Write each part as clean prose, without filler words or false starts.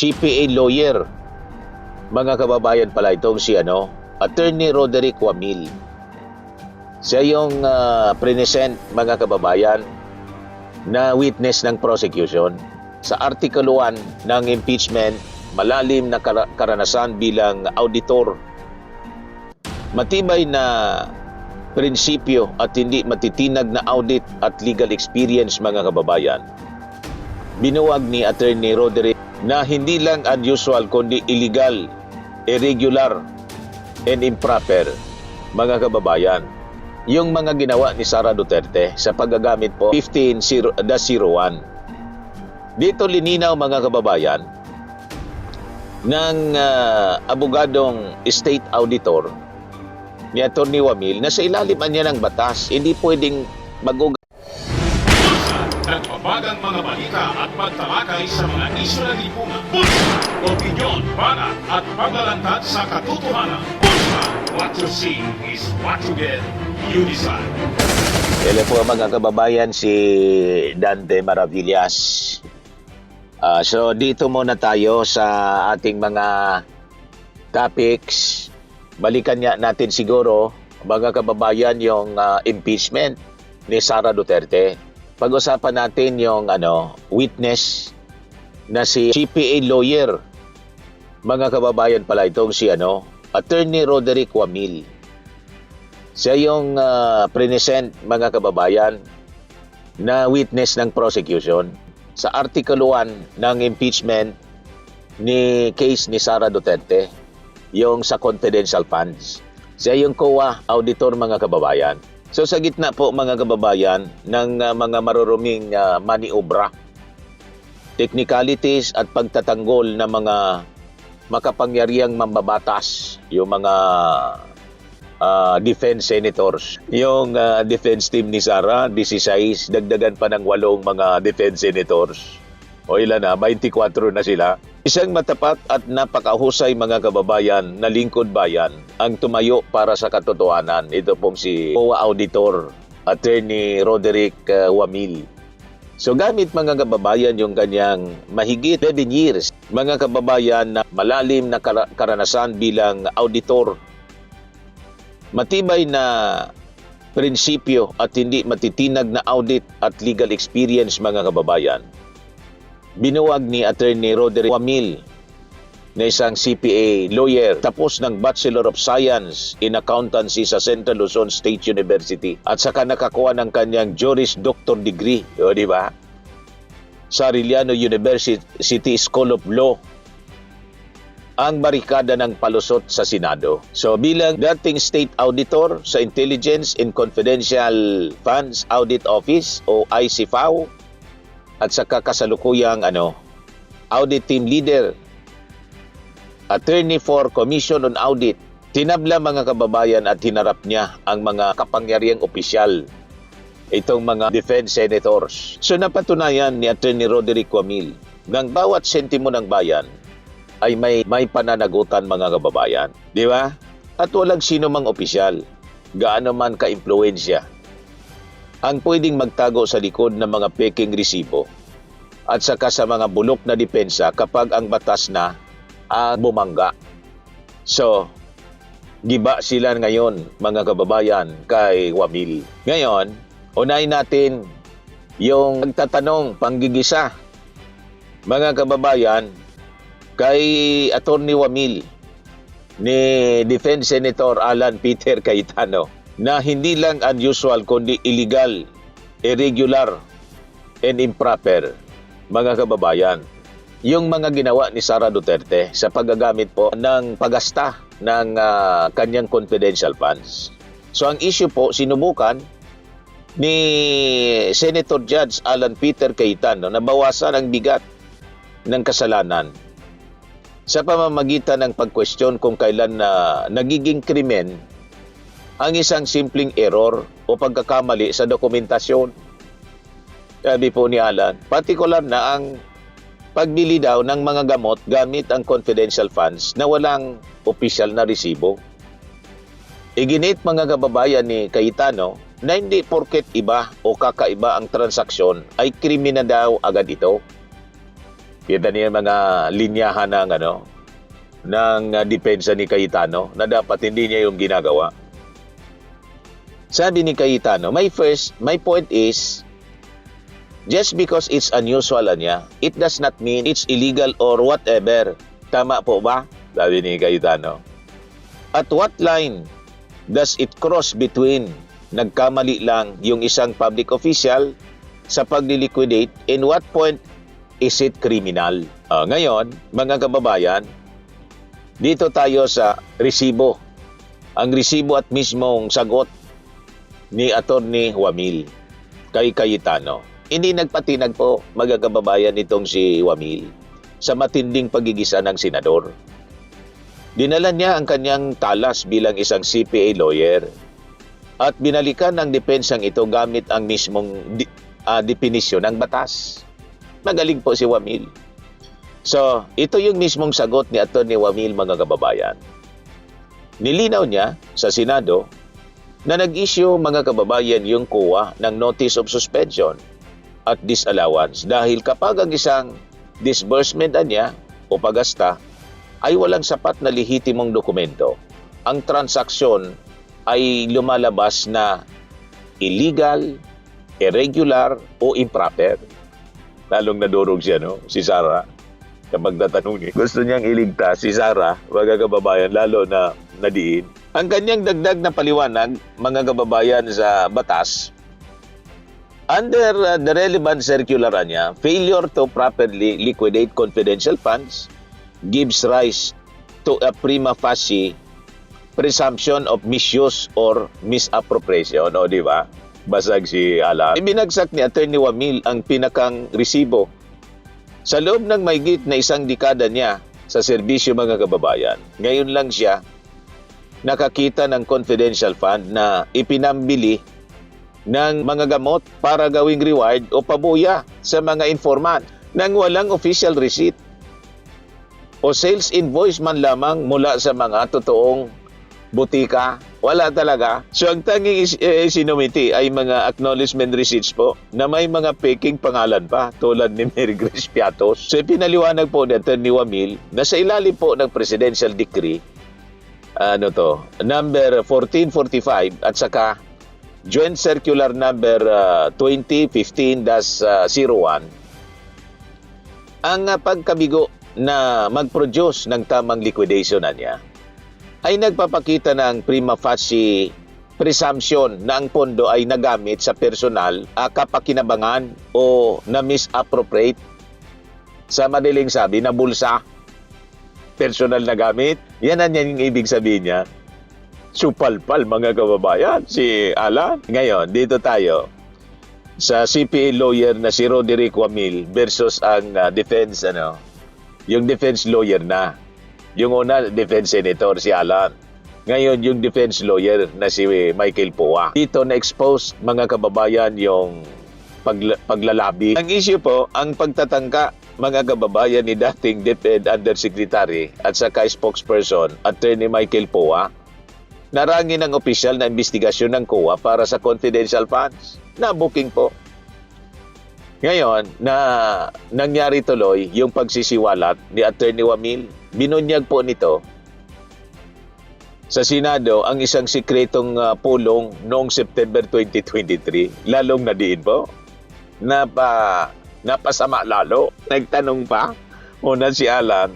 CPA lawyer. Mga kababayan pala itong si Attorney Roderick Wamil. Siya yung present, mga kababayan, na witness ng prosecution. Sa Article 1 ng impeachment, malalim na karanasan bilang auditor. Matibay na prinsipyo at hindi matitinag na audit at legal experience, mga kababayan. Binuwag ni Attorney Roderick na hindi lang unusual kundi illegal, irregular, and improper, mga kababayan, yung mga ginawa ni Sara Duterte sa paggagamit po 15-01. Dito lininaw, mga kababayan, ng abogadong state auditor ni Atty. Wamil na sa ilalim niya ng batas, hindi pwedeng nagbabagang mga balita at pagtalakay sa mga isyu ng lipunan. Bulsa! Opinyon, banat at paglalantad sa katotohanan. Bulsa! What you see is what you get. You decide. Hello po, mga kababayan, si Dante Maravillas. So dito muna tayo sa ating mga topics. Balikan natin siguro, mga kababayan, yung impeachment ni Sara Duterte. Pag-usapan natin yung witness na si CPA lawyer. Mga kababayan pala itong si Attorney Roderick Wamil. Siya yung present, mga kababayan, na witness ng prosecution. Sa Article 1 ng impeachment ni case ni Sara Duterte, yung sa confidential funds. Siya yung COA auditor, mga kababayan. So sa gitna po, mga kababayan, ng mga maruruming maniobra, technicalities at pagtatanggol ng mga makapangyarihang mambabatas, yung mga defense senators. Yung defense team ni Sara, 16, dagdagan pa ng 8 mga defense senators. O ilan na, 24 na sila. Isang matapat at napakahusay, mga kababayan, na lingkod bayan ang tumayo para sa katotohanan. Ito pong si COA Auditor, Attorney Roderick Wamil. So gamit, mga kababayan, yung kanyang mahigit 11 years, mga kababayan, na malalim na karanasan bilang auditor. Matibay na prinsipyo at hindi matitinag na audit at legal experience, mga kababayan. Binuwag ni Attorney Roderick Wamil na isang CPA lawyer, tapos ng Bachelor of Science in Accountancy sa Central Luzon State University at saka nakakuha ng kanyang Juris Doctor degree, di ba? Sa Arellano University School of Law, ang barikada ng palusot sa Senado. So bilang dating State Auditor sa Intelligence and Confidential Funds Audit Office o ICFAO, at saka kasalukuyang audit team leader, attorney for Commission on Audit, tinabla, mga kababayan, at hinarap niya ang mga kapangyarihang opisyal, itong mga defense senators. So napatunayan ni Attorney Roderick Wamil ng bawat sentimo ng bayan ay may pananagutan, mga kababayan. Di ba? At walang sino mang opisyal, gaano man ka-impluensya, ang pwedeng magtago sa likod ng mga peking resibo at saka sa mga bulok na depensa kapag ang batas na bumangga. So, giba sila ngayon, mga kababayan, kay Wamil. Ngayon, unahin natin yung pagtatanong, panggigisa, mga kababayan, kay Attorney Wamil ni Defense Senator Alan Peter Cayetano, na hindi lang unusual kundi illegal, irregular, and improper, mga kababayan, yung mga ginawa ni Sara Duterte sa paggagamit po ng pagasta ng kanyang confidential funds. So ang issue po, sinubukan ni Senator Judge Alan Peter Cayetano na bawasan ang bigat ng kasalanan sa pamamagitan ng pag-question kung kailan nagiging krimen ang isang simpleng error o pagkakamali sa dokumentasyon. Sabi po ni Alan, partikular na ang pagbili daw ng mga gamot gamit ang confidential funds na walang opisyal na resibo. Iginit, mga kababayan, ni Cayetano na hindi porket iba o kakaiba ang transaksyon ay krimen na daw agad ito. Kita niyo yung mga linyahan ng depensa ni Cayetano na dapat hindi niya yung ginagawa. Sabi ni Cayetano, my point is, just because it's unusual niya, it does not mean it's illegal or whatever. Tama po ba? Sabi ni Cayetano. At what line does it cross between nagkamali lang yung isang public official sa pag-liquidate, and what point is it criminal? Ngayon, mga kababayan, dito tayo sa resibo. Ang resibo at mismong sagot ni Attorney Wamil kay Cayetano. Hindi nagpatinag po, mga kababayan, itong si Wamil sa matinding pagigisa ng senador. Dinala niya ang kanyang talas bilang isang CPA lawyer at binalikan ng depensang ito gamit ang mismong definisyon ng batas. Magaling po si Wamil. So, ito yung mismong sagot ni Attorney Wamil, mga kababayan. Nilinaw niya sa Senado na nag-issue, mga kababayan, yung COA ng Notice of Suspension at Disallowance dahil kapag ang isang disbursement niya o pagasta ay walang sapat na lehitimong dokumento, ang transaksyon ay lumalabas na illegal, irregular o improper. Lalong nadurog siya, si Sara. Kapag natanong gusto niyang iligtas si Sara, mga kababayan, lalo na nadiin. Ang kanyang dagdag na paliwanag, mga kababayan, sa batas, under the relevant circular niya, failure to properly liquidate confidential funds gives rise to a prima facie presumption of misuse or misappropriation. O, di ba? Basag si Alan. Ibinagsak ni Attorney Wamil ang pinakang resibo. Sa loob ng mahigit na isang dekada niya sa serbisyo, mga kababayan, ngayon lang siya nakakita ng confidential fund na ipinambili ng mga gamot para gawing reward o pabuya sa mga informant nang walang official receipt o sales invoice man lamang mula sa mga totoong butika. Wala talaga. So ang tanging sinumiti ay mga acknowledgement receipts po na may mga peking pangalan pa tulad ni Mary Grace Piatos. So pinaliwanag po ni Attorney Wamil na sa ilalim po ng Presidential Decree number 1445 at saka Joint Circular number 2015-01, ang pagkabigo na mag-produce ng tamang liquidation niya ay nagpapakita ng prima facie presumption na ang pondo ay nagamit sa personal, kapakinabangan o na misappropriate. Sa madaling sabi, na bulsa. Personal na gamit. Yan ang yung ibig sabihin niya. Supalpal, mga kababayan, si Alan. Ngayon, dito tayo sa CPA lawyer na si Roderick Wamil versus ang defense, yung defense lawyer na. Yung una, defense senator, si Alan. Ngayon, yung defense lawyer na si Michael Poa. Dito na-expose, mga kababayan, yung paglalabi. Ang issue po, ang pagtatangka, mga kababayan, ni dating DepEd Undersecretary at saka spokesperson, Attorney Michael Poa, narangin ng opisyal na investigasyon ng COA para sa confidential funds. Na-booking po. Ngayon, na nangyari tuloy yung pagsisiwalat ni Attorney Wamil. Binunyag po nito sa Senado ang isang sikretong pulong noong September 2023. Lalong nadiin po. Napasama lalo. Nagtanong pa. Una si Alan.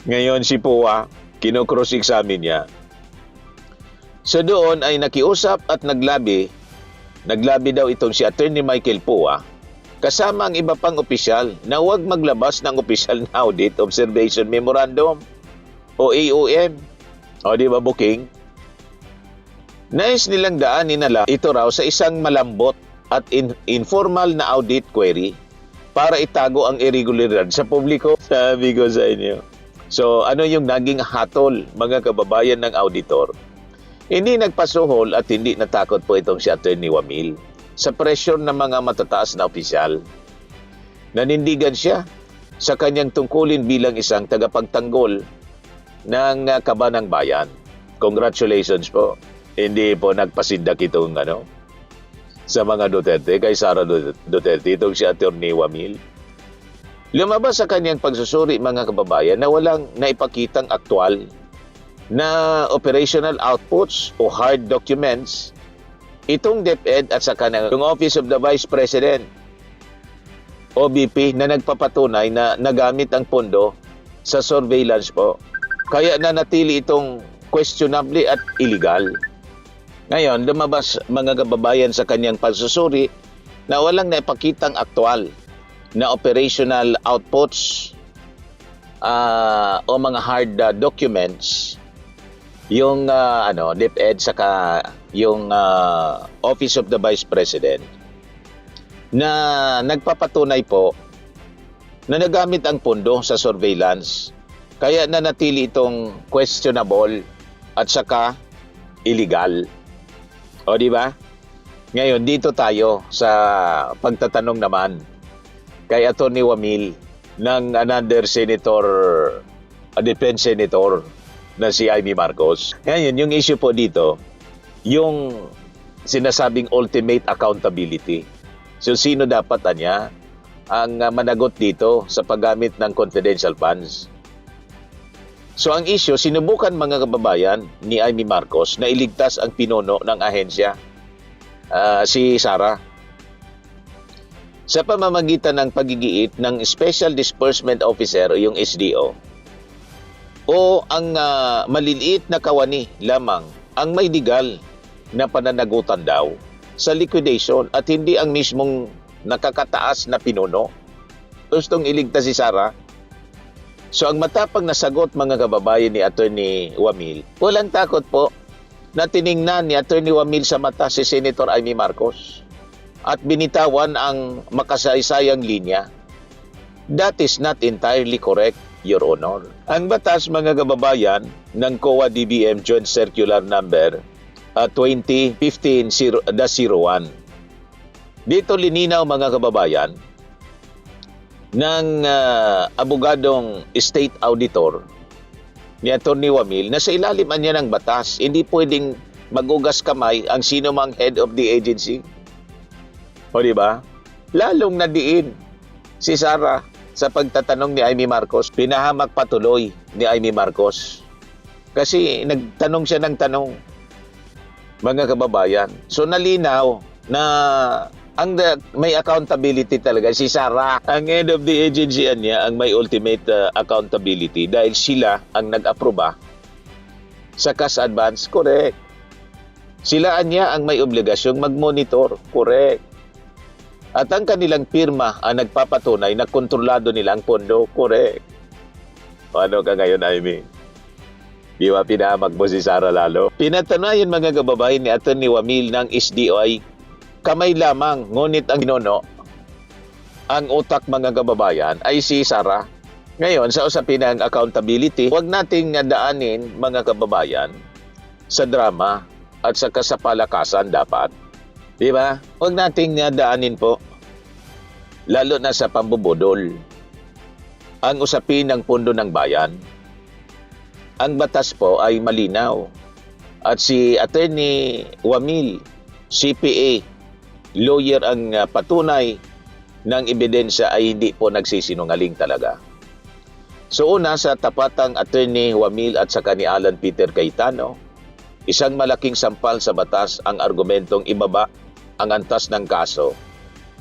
Ngayon si Poa, kino-cross-examine niya. So doon ay nakiusap at naglabi daw itong si Attorney Michael Poa kasama ang iba pang opisyal na huwag maglabas ng opisyal na Audit Observation Memorandum o AOM. O di ba, booking? Nais nilang daanin nila ito raw sa isang malambot at informal na audit query para itago ang irregularidad sa publiko. Sabi ko sa inyo. So ano yung naging hatol, mga kababayan, ng auditor? Hindi nagpasuhol at hindi natakot po itong si Attorney Wamil sa pressure ng mga matataas na opisyal. Nanindigan siya sa kanyang tungkulin bilang isang tagapagtanggol ng kabanang bayan. Congratulations po. Hindi po nagpasindak itong sa mga Duterte, kay Sara Duterte, itong si Attorney Wamil. Lumabas sa kanyang pagsusuri, mga kababayan, na walang naipakitang aktwal na operational outputs o hard documents itong DepEd at saka ng Office of the Vice President, OVP, na nagpapatunay na nagamit ang pondo sa surveillance po. Kaya nanatili itong questionable at illegal. Ngayon, lumabas, mga kababayan, sa kanyang pagsusuri na walang naipakitang aktwal na operational outputs o mga hard documents yung DepEd saka yung Office of the Vice President na nagpapatunay po na nagamit ang pondo sa surveillance. Kaya nanatili itong questionable at saka illegal. O di ba? Ngayon dito tayo sa pagtatanong naman kay Atty. Wamil ng another senator, defense senator na si Amy Marcos. Ngayon, yung issue po dito, yung sinasabing ultimate accountability. So, sino dapat niya ang managot dito sa paggamit ng confidential funds? So, ang issue, sinubukan, mga kababayan, ni Amy Marcos na iligtas ang pinuno ng ahensya, si Sara, sa pamamagitan ng pagigiit ng Special Disbursement Officer o yung SDO, o ang maliliit na kawani lamang ang may legal na pananagutan daw sa liquidation at hindi ang mismong nakakataas na pinuno. Gustong iligtas si Sara. So ang matapang na sagot, mga kababayan, ni Atty. Wamil, walang takot po na tiningnan ni Atty. Wamil sa mata si Senator Amy Marcos at binitawan ang makasaysayang linya. That is not entirely correct, Your Honor. Ang batas, mga kababayan, ng COA DBM Joint Circular Number 2015-01. Dito lininaw, mga kababayan, ng abogadong state auditor ni Atty. Wamil na sa ilalim niya ng batas, hindi pwedeng magugas kamay ang sino mang head of the agency. O diba? Lalong nadiin si Sara sa pagtatanong ni Amy Marcos. Pinahamak patuloy ni Amy Marcos kasi nagtanong siya ng tanong, mga kababayan. So nalinaw na may accountability talaga si Sara. Ang head of the agency niya ang may ultimate accountability dahil sila ang nag-aproba sa cash advance. Correct. Sila niya ang may obligasyong mag-monitor. Correct. At ang kanilang pirma ang nagpapatunay na kontrolado nila ang pondo. Correct. Paano ka ngayon, Amy? Di ba pinahamag mo si Sara lalo? Pinatanayan, mga kababayan, ni Atty. Wamil ng SDOI, kamay lamang, ngunit ang ginono, ang utak, mga kababayan, ay si Sara. Ngayon, sa usapin ng accountability, huwag nating daanin, mga kababayan, sa drama at sa kasapalakasan dapat. Di ba? Huwag nating daanin po, lalo na sa pambubudol, ang usapin ng pundo ng bayan. Ang batas po ay malinaw. At si Atty. Wamil, CPA, lawyer ang patunay ng ebidensya ay hindi po nagsisinungaling talaga. So una, sa tapatang Atty. Wamil at saka ni Alan Peter Cayetano, isang malaking sampal sa batas ang argumentong ibaba ang antas ng kaso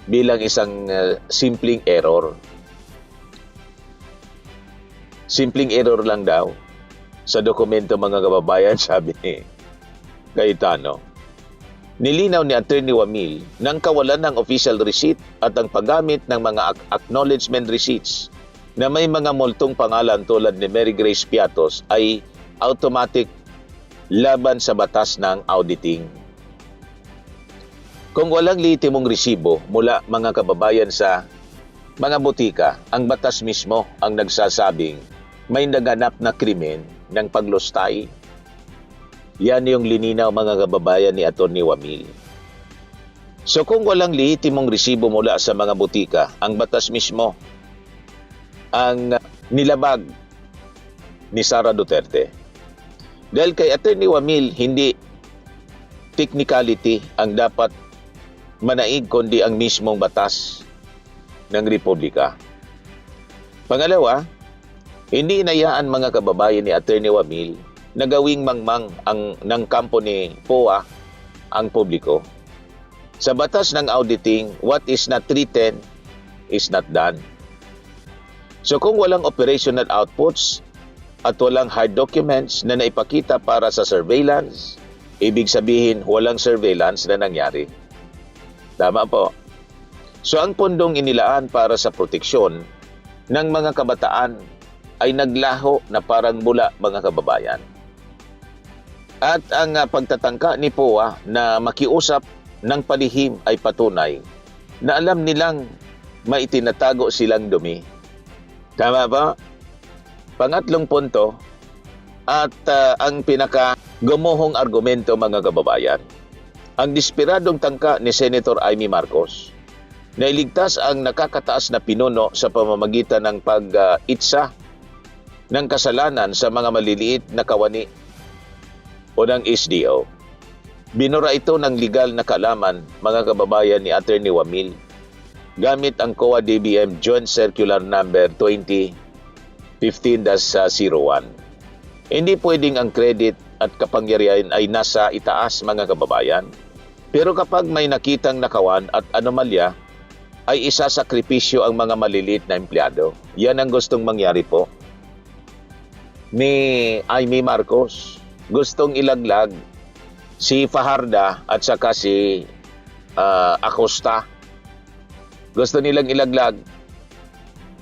bilang isang simpleng error. Simpleng error lang daw sa dokumento, mga kababayan, sabi ni Cayetano. Nilinaw ni Atty. Wamil ng kawalan ng official receipt at ang paggamit ng mga acknowledgement receipts na may mga multong pangalan tulad ni Mary Grace Piatos ay automatic laban sa batas ng auditing. Kung walang lehitimong resibo mula, mga kababayan, sa mga butika, ang batas mismo ang nagsasabing may naganap na krimen ng paglustay. Yan yung lininaw, mga kababayan, ni Atty. Wamil. So kung walang lehitimong resibo mula sa mga butika, ang batas mismo ang nilabag ni Sara Duterte. Dahil kay Atty. Wamil, hindi technicality ang dapat manaig kundi ang mismong batas ng Republika. Pangalawa, hindi inayaan mga kababayan ni Attorney Wamil na gawing mangmang ng kampo ni POA ang publiko. Sa batas ng auditing, what is not written is not done. So kung walang operational outputs at walang hard documents na naipakita para sa surveillance, ibig sabihin walang surveillance na nangyari. Tama po. So ang pondong inilaan para sa proteksyon ng mga kabataan ay naglaho na parang bula, mga kababayan. At ang pagtatangka ni POA na makiusap ng palihim ay patunay na alam nilang maitinatago silang dumi. Tama ba? Pangatlong punto at ang pinaka-gumuhong argumento, mga kababayan. Ang desperadong tangka ni Senator Amy Marcos na iligtas ang nakakataas na pinuno sa pamamagitan ng pag-itsa ng kasalanan sa mga maliliit na kawani o ng SDO. Binura ito ng legal na kaalaman, mga kababayan, ni Attorney Wamil gamit ang COA DBM Joint Circular Number 2015-01. Hindi pwedeng ang credit at kapangyarihan ay nasa itaas, mga kababayan. Pero kapag may nakitang nakawan at anomalya, ay isasakripisyo ang mga maliliit na empleyado. Yan ang gustong mangyari po ni Amy Marcos. Gustong ilaglag si Fajarda at saka si Acosta. Gusto nilang ilaglag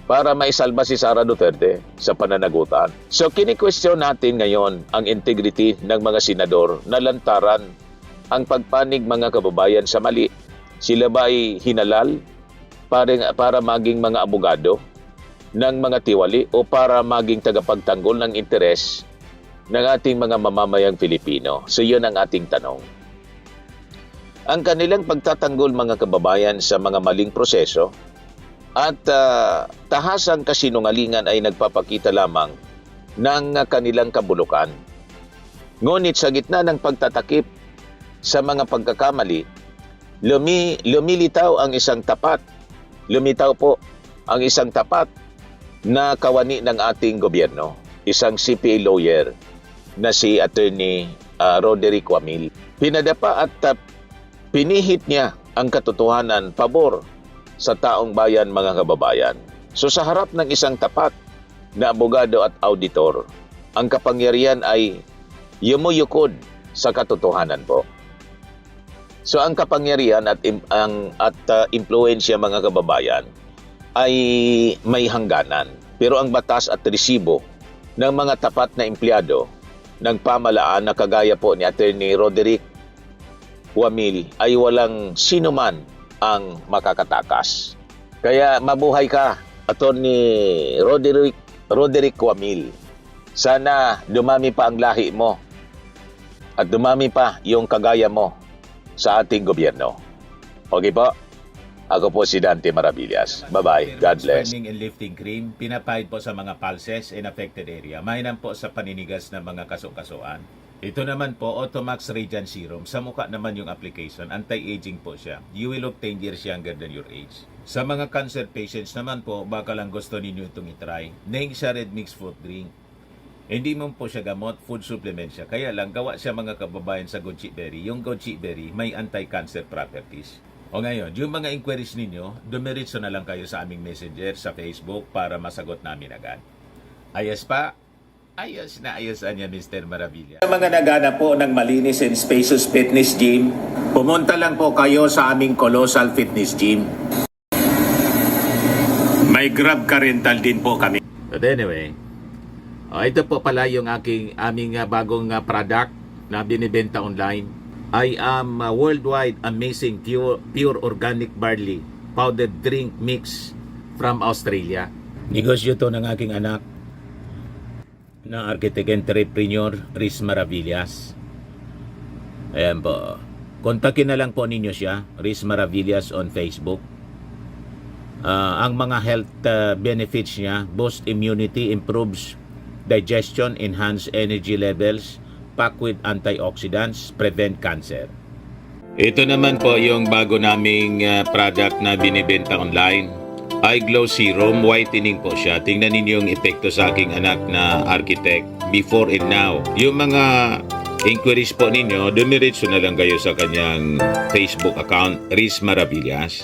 para maisalba si Sara Duterte sa pananagutan. So kini-question natin ngayon ang integrity ng mga senador na lantaran ang pagpanig, mga kababayan, sa mali. Sila ba ay hinalal para maging mga abogado ng mga tiwali o para maging tagapagtanggol ng interes ng ating mga mamamayang Pilipino? So yun ang ating tanong. Ang kanilang pagtatanggol, mga kababayan, sa mga maling proseso at tahasang kasinungalingan ay nagpapakita lamang ng kanilang kabulukan. Ngunit sa gitna ng pagtatakip sa mga pagkakamali, lumilitaw ang isang tapat na kawani ng ating gobyerno, isang CPA lawyer na si Attorney Roderick Wamil. Pinadapa at pinihit niya ang katotohanan pabor sa taong bayan, mga kababayan. So sa harap ng isang tapat na abogado at auditor, ang kapangyarihan ay yumuyukod sa katotohanan po. So ang kapangyarihan at impluwensya, mga kababayan, ay may hangganan. Pero ang batas at resibo ng mga tapat na empleyado ng pamalaan na kagaya po ni Attorney Roderick Wamil ay walang sinuman ang makakatakas. Kaya mabuhay ka, Attorney Roderick Wamil. Sana dumami pa ang lahi mo at dumami pa yung kagaya mo sa ating gobyerno. Okay po? Ako po si Dante Maravillas. Bye-bye. God bless. Burning and lifting cream, pinapahid po sa mga pulses in affected area. Mainam po sa paninigas ng mga kaso-kasuan. Ito naman po, Automax Radiant Serum. Sa mukha naman yung application. Anti-aging po siya. You will look 10 years younger than your age. Sa mga cancer patients naman po, baka lang gusto ninyo itong itry. Neng siya red mixed fruit drink. Hindi mo po siya gamot, food supplement siya. Kaya lang, gawa siya, mga kababayan, sa goji berry. Yung goji berry may anti-cancer properties. O ngayon, yung mga inquiries ninyo, dumiritso na lang kayo sa aming messenger sa Facebook para masagot namin agad. Ayos pa? Ayos na ayos niya, Mr. Maravilla. Sa mga nagana po ng malinis and spacious fitness gym, pumunta lang po kayo sa aming Colossal Fitness Gym. May Grab car rental din po kami. But anyway, ito po pala yung aming bagong product na binibenta online. I am worldwide amazing pure organic barley powdered drink mix from Australia. Negosyo to ng aking anak na architect entrepreneur Riz Maravillas. Ayan po. Kontakin na lang po ninyo siya, Riz Maravillas on Facebook. Ang mga health benefits niya, boost immunity, improves digestion, enhance energy levels, packed with antioxidants, prevent cancer. Ito naman po yung bago naming product na binibenta online. Eye Glow Serum, whitening po siya. Tingnan ninyo yung epekto sa aking anak na architect before and now. Yung mga inquiries po ninyo, dumiretso na lang kayo sa kanyang Facebook account, Riz Maravillas.